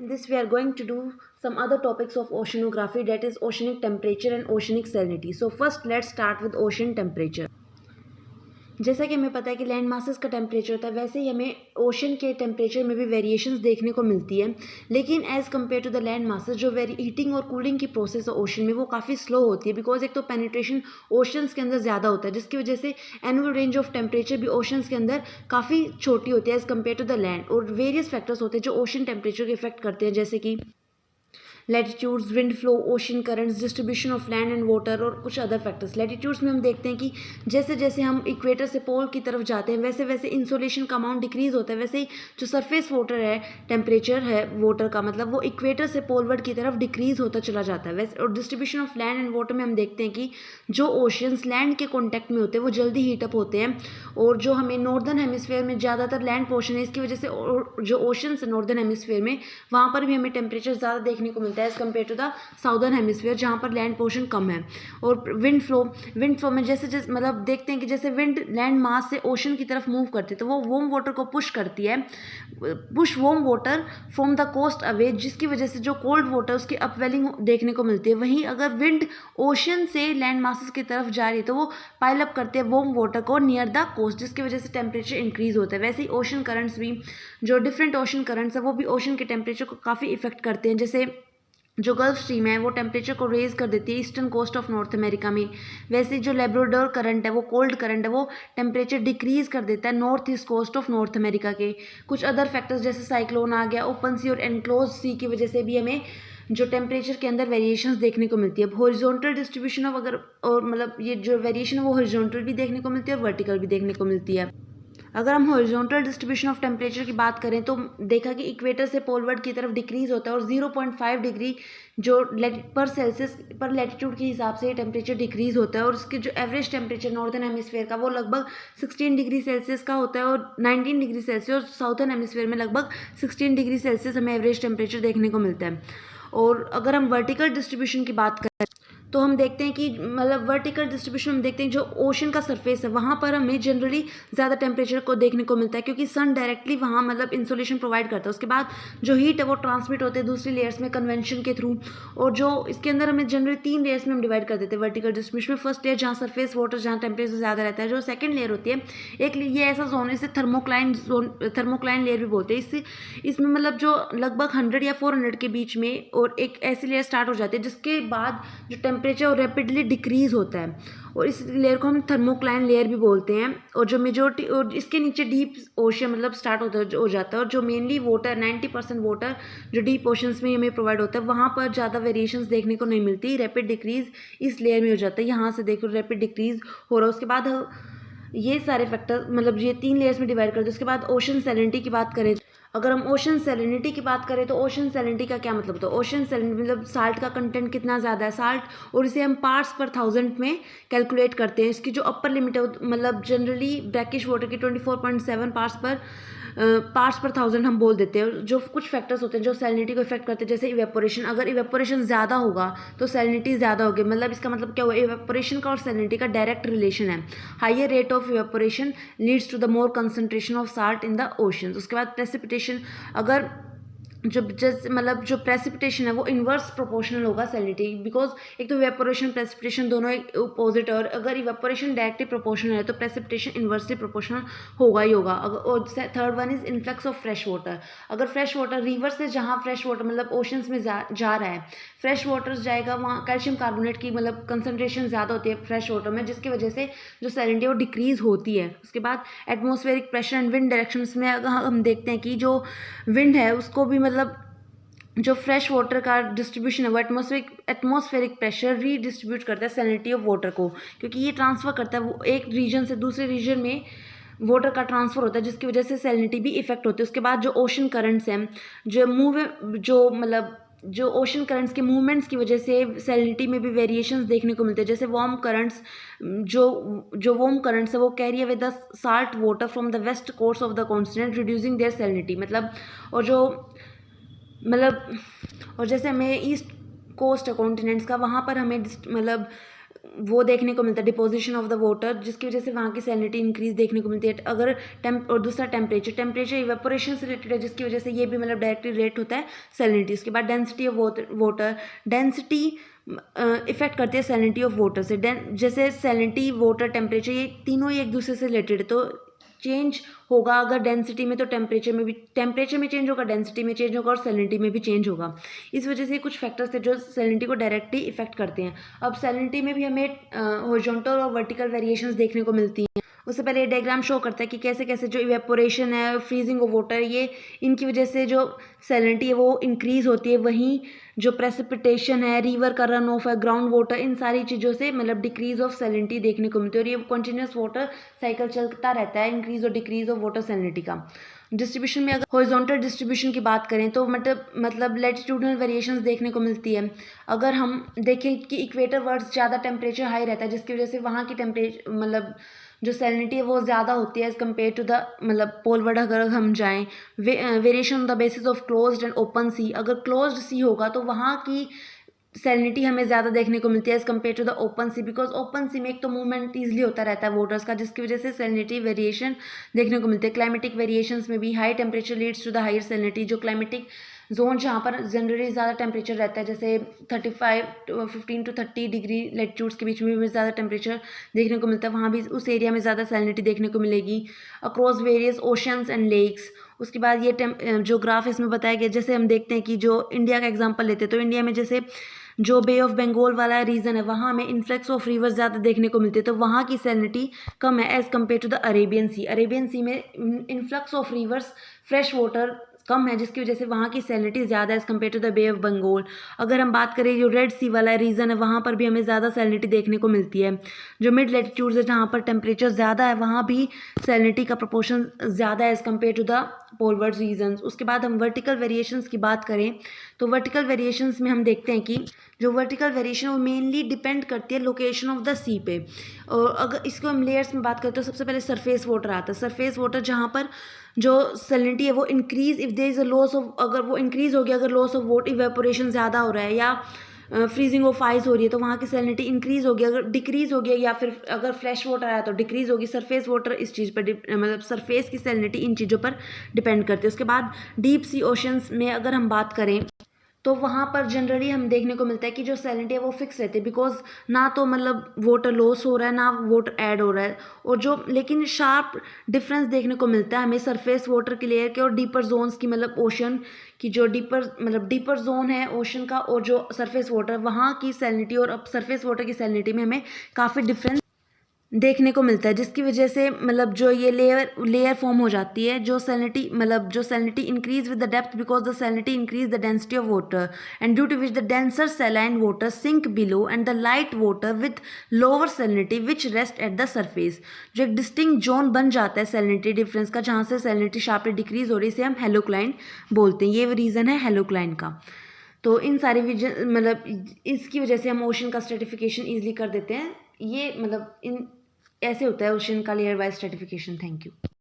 In this, we are going to do some other topics of oceanography, that is oceanic temperature and oceanic salinity. So first, let's start with ocean temperature. जैसा कि हमें पता है कि land masses का temperature होता है, वैसे ही हमें ओशन के टेम्परेचर में भी वेरिएशंस देखने को मिलती है, लेकिन as compare to the land masses जो हीटिंग और कूलिंग की प्रोसेस है ओशन में वो काफ़ी स्लो होती है, बिकॉज एक तो पेनिट्रेशन ओशंस के अंदर ज़्यादा होता है, जिसकी वजह से एनुअल रेंज ऑफ टेम्परेचर भी ओशंस के अंदर काफ़ी छोटी होती है as compare to the land. और वेरियस फैक्टर्स होते हैं जो ओशन टेम्परेचर को इफेक्ट करते हैं, जैसे कि latitudes, wind flow, ocean currents, distribution of land and water और कुछ अदर फैक्टर्स। लैटिट्यूड्स में हम देखते हैं कि जैसे जैसे हम इक्वेटर से पोल की तरफ जाते हैं वैसे वैसे इंसोलेशन का अमाउंट डिक्रीज होता है, वैसे ही जो सरफेस वाटर है, टेम्परेचर है वाटर का, मतलब वो इक्वेटर से पोलवर्ड की तरफ डिक्रीज होता चला जाता है। वैसे और distribution of land and water में हम देखते हैं कि जो ओशंस लैंड के कॉन्टैक्ट में होते हैं वो जल्दी हीटअप होते हैं, और जो हमें नॉर्दर्न हेमिस्फेयर में ज़्यादातर लैंड पोर्शन है, इसकी वजह से जो ओशंस है नॉर्दर्न हेमिस्फेयर में वहाँ पर भी हमें टेम्परेचर ज़्यादा देखने को मिलता है as compare to the southern hemisphere जहाँ पर लैंड पोर्शन कम है। और विंड फ्लो में जैसे जैसे मतलब देखते हैं कि जैसे विंड लैंड मास से ओशन की तरफ मूव करती है तो वो वार्म वाटर को पुश करती है, push warm water from the coast away, जिसकी वजह से जो कोल्ड वाटर उसकी अपवेलिंग देखने को मिलती है। वहीं अगर विंड ओशन से लैंड मासेस की तरफ जा रही है तो वो पाइल अप करते हैं वार्म वाटर को नियर द कोस्ट, जिसकी वजह से टेम्परेचर इंक्रीज होता है। वैसे ही ओशन करंट्स भी, जो डिफरेंट ओशन करंट्स है वो भी ओशन के टेम्परेचर को काफ़ी इफेक्ट करते हैं। जैसे जो गल्फ स्ट्रीम है वो टेम्परेचर को रेज कर देती है eastern coast of North America में, वैसे जो लेब्राडोर करंट है वो कोल्ड करंट है वो टेम्परेचर डिक्रीज कर देता है north east coast of North America के। कुछ अदर फैक्टर्स जैसे साइक्लोन आ गया, ओपन सी और एनक्लोज सी की वजह से भी हमें जो टेम्परेचर के अंदर वेरिएशंस देखने को मिलती है। हॉरिजॉन्टल डिस्ट्रीब्यूशन ऑफ अगर और मतलब ये जो वेरिएशन है वो हॉरिजॉन्टल भी देखने को मिलती है और वर्टिकल भी देखने को मिलती है। अगर हम हॉरिजॉन्टल डिस्ट्रीब्यूशन ऑफ टेम्परेचर की बात करें तो देखा कि इक्वेटर से पोलवर्ड की तरफ डिक्रीज होता है और 0.5 डिग्री जो पर सेल्सियस पर लैटिट्यूड के हिसाब से टेम्परेचर डिक्रीज होता है, और उसके जो एवरेज टेम्परेचर नॉर्दर्न हेमिस्फीयर का वो लगभग 16 डिग्री सेल्सियस का होता है और 19 डिग्री सेल्सियस, और साउथर्न हेमिस्फीयर में लगभग 16 डिग्री सेल्सियस हमें एवरेज टेम्परेचर देखने को मिलता है। और अगर हम वर्टिकल डिस्ट्रीब्यूशन की बात करें तो हम देखते हैं कि मतलब वर्टिकल डिस्ट्रीब्यूशन हम देखते हैं जो ओशन का सरफेस है वहाँ पर हमें जनरली ज़्यादा टेम्परेचर को देखने को मिलता है, क्योंकि सन डायरेक्टली वहाँ मतलब इंसोलेशन प्रोवाइड करता है। उसके बाद जो हीट है वो ट्रांसमिट होते हैं दूसरी लेयर्स में कन्वेंशन के थ्रू, और जो इसके अंदर हमें जनरली 3 लेयर्स में हम डिवाइड कर देते हैं वर्टिकल डिस्ट्रीब्यूशन में। फर्स्ट लेयर जहाँ सरफेस वाटर जहाँ टेम्परेचर ज़्यादा रहता है, जो सेकंड लेयर होती है एक ये ऐसा जोन है, इसे थर्मोक्लाइन जोन, थर्मोक्लाइन लेयर भी बोलते हैं। इसमें मतलब जो लगभग 100 या 400 के बीच में और एक ऐसी लेयर स्टार्ट हो जाती है जिसके बाद जो टेम्परेचर रैपिडली डिक्रीज होता है, और इस लेयर को हम थर्मोक्लाइन लेयर भी बोलते हैं। और जो मेजोरिटी और इसके नीचे डीप ओशन मतलब स्टार्ट हो जाता है, और जो मेनली वाटर 90% वाटर जो डीप ओशंस में हमें प्रोवाइड होता है वहाँ पर ज़्यादा वेरिएशंस देखने को नहीं मिलती। रैपिड डिक्रीज इस लेयर में हो जाता है, यहाँ से देखो रैपिड डिक्रीज हो रहा है। उसके बाद ये सारे फैक्टर मतलब ये 3 लेयर्स में डिवाइड करते हैं। उसके बाद ओशन सैलिनिटी की बात करें, अगर हम ओशन सैलिनिटी की बात करें तो ओशन सैलिनिटी का क्या मतलब, तो ओशन सैलिनिटी मतलब साल्ट का कंटेंट कितना ज़्यादा है साल्ट, और इसे हम पार्ट्स पर 1000 में कैलकुलेट करते हैं। इसकी जो अपर लिमिट है मतलब जनरली ब्रैकिश वाटर की 24.7 पार्ट्स पर 1000 हम बोल देते हैं। जो कुछ फैक्टर्स होते हैं जो सैलिनिटी को इफेक्ट करते हैं, जैसे इवेपोरेशन, अगर इवेपोरेशन ज़्यादा होगा तो सैलिनिटी ज़्यादा होगी। मतलब इसका मतलब क्या हुआ, इवेपोरेशन का और सैलिनिटी का डायरेक्ट रिलेशन है। Higher rate of evaporation leads to the more concentration of salt in the ocean. उसके बाद प्रेसिपिटेशन, अगर जो मतलब जो प्रेसिपिटेशन है वो इन्वर्स प्रोपोर्शनल होगा सैलिनिटी, बिकॉज एक तो इवेपोरेशन प्रेसिपिटेशन दोनों एक अपोजिट है, और अगर इवेपोरेशन डायरेक्टली प्रोपोर्शनल है तो प्रेसिपिटेशन इन्वर्सली प्रोपोर्शनल होगा ही होगा। और third one is influx of fresh water, अगर फ्रेश वाटर रिवर से जहाँ फ्रेश वाटर मतलब ओशंस में जा रहा है, फ्रेश वाटर जाएगा वहाँ कैल्शियम कार्बोनेट की मतलब कंसनट्रेशन ज़्यादा होती है फ्रेश वाटर में, जिसकी वजह से जो सैलिनिटी वो डिक्रीज होती है। उसके बाद atmospheric pressure and wind directions में अगर हम देखते हैं कि जो विंड है उसको भी मतलब जो फ्रेश वाटर का डिस्ट्रीब्यूशन है वो एटमॉस्फेरिक प्रेशर रीडिस्ट्रीब्यूट करता है सैलिनिटी ऑफ वाटर को, क्योंकि ये ट्रांसफ़र करता है वो एक रीजन से दूसरे रीजन में वाटर का ट्रांसफ़र होता है, जिसकी वजह से सैलिनिटी भी इफेक्ट होती है। उसके बाद जो ओशन करंट्स हैं जो ओशन करंट्स के मूवमेंट्स की वजह से सैलिनिटी में भी वेरिएशंस देखने को मिलते हैं। जैसे वार्म करंट्स, जो वार्म करंट्स है वो carry away the salt water from the west कोर्स of the continent reducing their salinity, और जैसे हमें ईस्ट कोस्ट है कॉन्टिनेंट्स का, वहाँ पर हमें मतलब वो देखने को मिलता है डिपोजिशन ऑफ द वाटर, जिसकी वजह से वहाँ की सैलिनिटी इंक्रीज देखने को मिलती है। अगर और दूसरा टेम्परेचर इवेपोरेशन से रिलेटेड है, जिसकी वजह से ये भी मतलब डायरेक्टली रिलेट होता है सैलिनिटी। उसके बाद density of water, density effect करती है सैलिनिटी ऑफ वाटर से। जैसे सैलिनिटी, वाटर, टेम्परेचर, ये तीनों ही एक दूसरे से रिलेटेड है, तो चेंज होगा अगर डेंसिटी में, तो टेम्परेचर में चेंज होगा, डेंसिटी में चेंज होगा और सैलिनिटी में भी चेंज होगा। इस वजह से कुछ फैक्टर्स थे जो सैलिनिटी को डायरेक्टली इफेक्ट करते हैं। अब सैलिनिटी में भी हमें हॉरिजॉन्टल और वर्टिकल वेरिएशंस देखने को मिलती हैं। उससे पहले ये डायग्राम शो करता है कि कैसे कैसे जो इवेपोरेशन है, फ्रीजिंग ऑफ वाटर, ये इनकी वजह से जो सैलिनिटी है वो इंक्रीज होती है। वहीं जो प्रेसिपिटेशन है, रिवर का रन ऑफ है, ग्राउंड वाटर, इन सारी चीज़ों से मतलब डिक्रीज ऑफ सैलिनिटी देखने को मिलती है। और ये कंटिन्यूस वाटर साइकिल चलता रहता है, इंक्रीज और डिक्रीज ऑफ वाटर सैलिनिटी का। डिस्ट्रीब्यूशन में अगर हॉरिजॉन्टल डिस्ट्रीब्यूशन की बात करें तो मतलब लैटिट्यूडनल वेरिएशंस देखने को मिलती है। अगर हम देखें कि इक्वेटर वर्ड्स ज़्यादा टेम्परेचर हाई रहता है, जिसकी वजह से वहाँ की टेम्परेचर मतलब जो सैलिनिटी है वो ज़्यादा होती है एज़ कम्पेयर टू द मतलब पोल वर्ड अगर हम जाएँ। Variation on the basis of closed and open sea, अगर क्लोज्ड सी होगा तो वहाँ की सैलिनिटी हमें ज़्यादा देखने को मिलती है as compare to the open sea, because open sea में एक तो मूवमेंट ईजिली होता रहता है वाटर्स का, जिसकी वजह से सैलिनिटी वेरिएशन देखने को मिलती है। क्लाइमेटिक वेरिएशंस में भी high temperature leads to the higher salinity. जो क्लाइमेटिक जोन जहाँ पर जनरली ज़्यादा टेम्परेचर रहता है, जैसे 15 to 30 डिग्री लैटिट्यूड्स के बीच में भी ज़्यादा टेम्परेचर देखने को मिलता है, वहाँ भी उस एरिया में ज़्यादा सैलिनिटी देखने को मिलेगी। Across various oceans and lakes. उसके बाद ये जो ग्राफ इसमें बताया गया, जैसे हम देखते हैं कि जो इंडिया का एग्जाम्पल लेते हैं तो इंडिया में जैसे जो बे ऑफ बंगाल वाला रीजन है वहाँ हमें इन्फ्लक्स ऑफ रिवर्स ज़्यादा देखने को मिलती है, तो वहाँ की सैलिनिटी कम है as compare to the Arabian sea. Arabian sea में influx of rivers, fresh water कम है, जिसकी वजह से वहाँ की सैलिनिटी ज़्यादा है as compare to the bay of Bengal. अगर हम बात करें जो रेड सी वाला रीजन है, वहाँ पर भी हमें ज़्यादा सैलिनिटी देखने को मिलती है। जो मिड लैटिट्यूड्स है जहाँ पर टेम्परेचर ज़्यादा है, वहाँ भी सैलिनिटी का प्रोपोर्शन ज़्यादा है as compare to the polward regions. उसके बाद हम वर्टिकल वेरिएशंस की बात करें तो वर्टिकल वेरिएशंस में हम देखते हैं कि जो वर्टिकल वेरिएशन वो मेनली डिपेंड करती है लोकेशन ऑफ द सी पे। और अगर इसको हम लेयर्स में बात करें तो सबसे पहले सरफेस वाटर आता है। सरफेस वाटर जहाँ पर जो सैलिनिटी है वो increase if there is a loss of, अगर वो इंक्रीज हो गया, अगर लॉस ऑफ वाटर इवेपोरेशन ज़्यादा हो रहा है या फ्रीजिंग ऑफ आइस हो रही है तो वहाँ की सैलिनिटी इंक्रीज हो गई। अगर डिक्रीज हो गया या फिर अगर फ्रेश वाटर आया तो डिक्रीज होगी। सरफेस वाटर इस चीज़ पर मतलब सरफेस की सैलिनिटी इन चीज़ों पर डिपेंड करती है। उसके बाद डीप सी ओशंस में अगर हम बात करें तो वहाँ पर जनरली हम देखने को मिलता है कि जो सैलिनिटी है वो फिक्स रहती है, बिकॉज ना तो मतलब वाटर लॉस हो रहा है ना वाटर ऐड हो रहा है। और जो लेकिन शार्प डिफरेंस देखने को मिलता है हमें सरफेस वाटर की लेयर के और डीपर जोन्स की, मतलब ओशन की जो डीपर जोन है ओशन का और जो सरफेस वाटर, वहाँ की सैलिनिटी और अब सरफेस वाटर की सैलिनिटी में हमें काफ़ी डिफरेंस देखने को मिलता है, जिसकी वजह से मतलब जो ये लेयर फॉर्म हो जाती है। जो salinity increase with the depth because the salinity increase the density of water and due to which the denser saline water sink below and the light water with lower salinity which rest at the surface. जो एक distinct zone बन जाता है salinity difference का, जहाँ से salinity sharply decrease हो रही है, इसे हम हेलोक्लाइन बोलते हैं। ये रीज़न है हेलोक्लाइन का। तो इन सारी इसकी वजह से हम ओशन का स्ट्रेटिफिकेशन ईजिली कर देते हैं। ये मतलब इन ऐसे होता है ओशन का layer wise stratification. Thank you.